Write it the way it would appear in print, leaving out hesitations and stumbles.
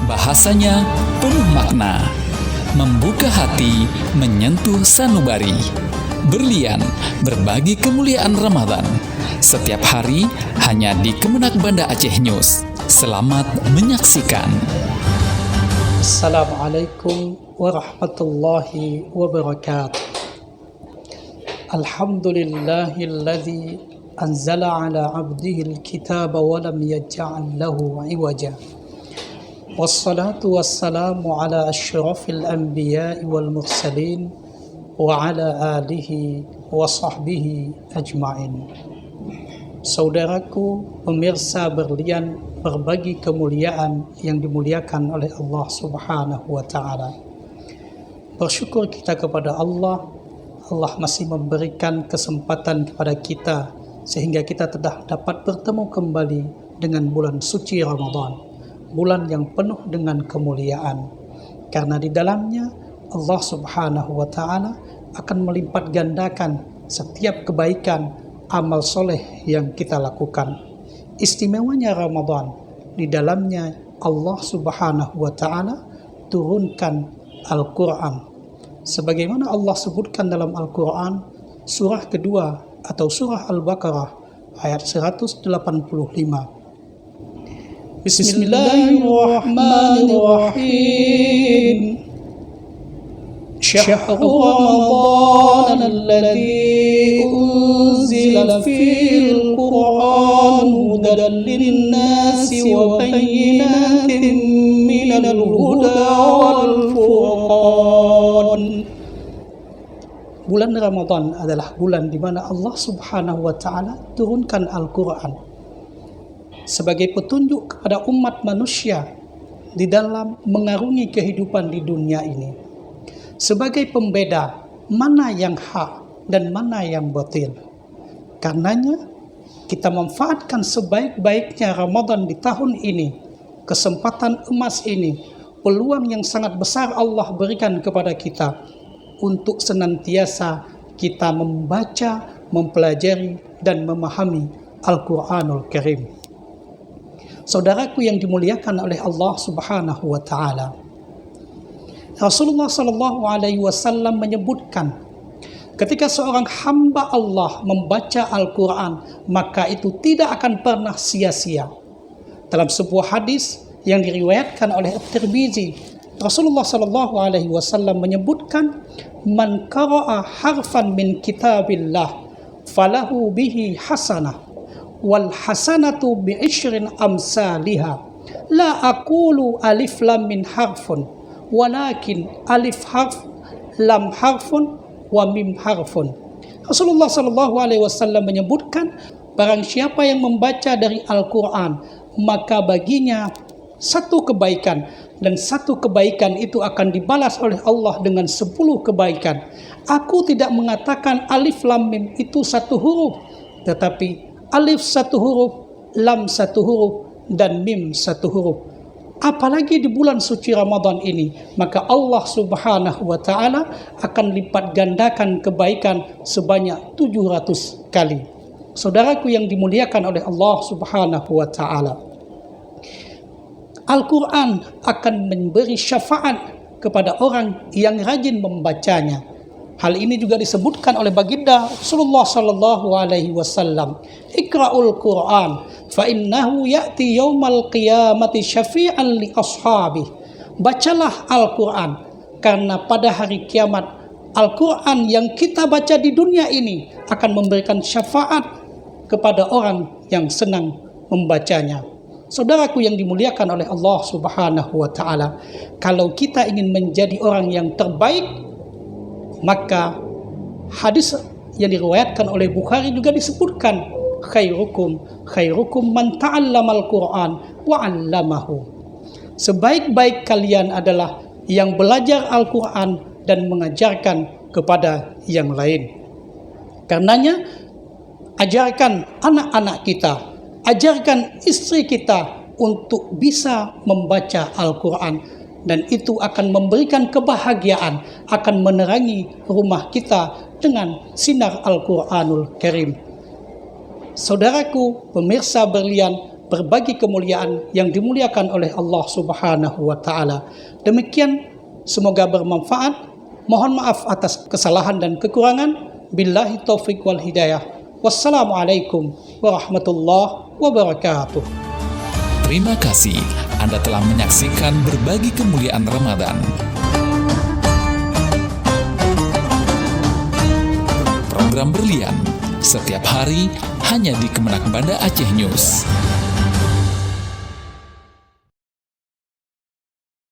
Bahasanya penuh makna, membuka hati, menyentuh sanubari. Berlian, berbagi kemuliaan Ramadan. Setiap hari hanya di Kemenak Banda Aceh News. Selamat menyaksikan. Assalamualaikum warahmatullahi wabarakatuh. Alhamdulillahilladzi anzala ala abdihil kitaba wa lam yaj'al lahu iwaja. Wassalatu wassalamu ala asyrafil anbiya'i wal mursalin wa ala alihi wa sahbihi ajma'in. Saudaraku, pemirsa Berlian, berbagi kemuliaan yang dimuliakan oleh Allah Subhanahu wa ta'ala. Bersyukur kita kepada Allah masih memberikan kesempatan kepada kita sehingga kita telah dapat bertemu kembali dengan bulan suci Ramadan, bulan yang penuh dengan kemuliaan, karena di dalamnya Allah Subhanahu wa ta'ala akan melipat gandakan setiap kebaikan amal soleh yang kita lakukan. Istimewanya Ramadan, di dalamnya Allah Subhanahu wa ta'ala turunkan Al-Quran. Sebagaimana Allah sebutkan dalam Al-Quran, surah kedua atau surah Al-Baqarah ayat 185. Bismillahirrahmanirrahim. Syahrul Ramadan alladzi unzila fil Qur'an hudan lin-nasi wa bayyinatin minal huda wal furqan. Bulan Ramadan adalah bulan di mana Allah Subhanahu wa ta'ala turunkan Al-Quran sebagai petunjuk kepada umat manusia di dalam mengarungi kehidupan di dunia ini, sebagai pembeda mana yang hak dan mana yang batil. Karenanya kita manfaatkan sebaik-baiknya Ramadan di tahun ini, kesempatan emas ini, peluang yang sangat besar Allah berikan kepada kita untuk senantiasa kita membaca, mempelajari, dan memahami Al-Quranul Karim. Saudaraku yang dimuliakan oleh Allah Subhanahu wa ta'ala, Rasulullah SAW menyebutkan, ketika seorang hamba Allah membaca Al-Quran, maka itu tidak akan pernah sia-sia. Dalam sebuah hadis yang diriwayatkan oleh At-Tirmizi, Rasulullah SAW menyebutkan, man qara'a harfan min kitabillah falahu bihi hasanah wal hasanatu bi isyrin amsalihha la aqulu alif lam min harfun walakin alif harf lam harfun wa mim harfun. Rasulullah SAW menyebutkan, barang siapa yang membaca dari Al-Quran, maka baginya satu kebaikan, dan satu kebaikan itu akan dibalas oleh Allah dengan 10 kebaikan. Aku tidak mengatakan alif lam mim itu satu huruf, tetapi alif satu huruf, lam satu huruf, dan mim satu huruf. Apalagi di bulan suci Ramadan ini, maka Allah Subhanahu wa ta'ala akan lipat gandakan kebaikan sebanyak 700 kali. Saudaraku yang dimuliakan oleh Allah Subhanahu wa ta'ala, Al-Quran akan memberi syafaat kepada orang yang rajin membacanya. Hal ini juga disebutkan oleh baginda Rasulullah SAW. Iqra'ul Quran fa innahu ya'ti yaumal qiyamati syafi'an li ashabi. Bacalah Al-Quran, karena pada hari kiamat Al-Quran yang kita baca di dunia ini akan memberikan syafaat kepada orang yang senang membacanya. Saudaraku yang dimuliakan oleh Allah Subhanahu wa ta'ala, kalau kita ingin menjadi orang yang terbaik, maka hadis yang diriwayatkan oleh Bukhari juga disebutkan, khairukum man ta'allamal Qur'an wa 'allamahu. Sebaik-baik kalian adalah yang belajar Al-Quran dan mengajarkan kepada yang lain. Karenanya ajarkan anak-anak kita, ajarkan istri kita untuk bisa membaca Al-Quran, dan itu akan memberikan kebahagiaan, akan menerangi rumah kita dengan sinar Al-Quranul Karim. Saudaraku, pemirsa Berlian, berbagi kemuliaan yang dimuliakan oleh Allah Subhanahu wa taala. Demikian, semoga bermanfaat. Mohon maaf atas kesalahan dan kekurangan. Billahi taufiq wal hidayah. Wassalamualaikum warahmatullahi wabarakatuh. Terima kasih Anda telah menyaksikan Berbagi Kemuliaan Ramadan. Program Berlian setiap hari hanya di Kemenak Banda Aceh News.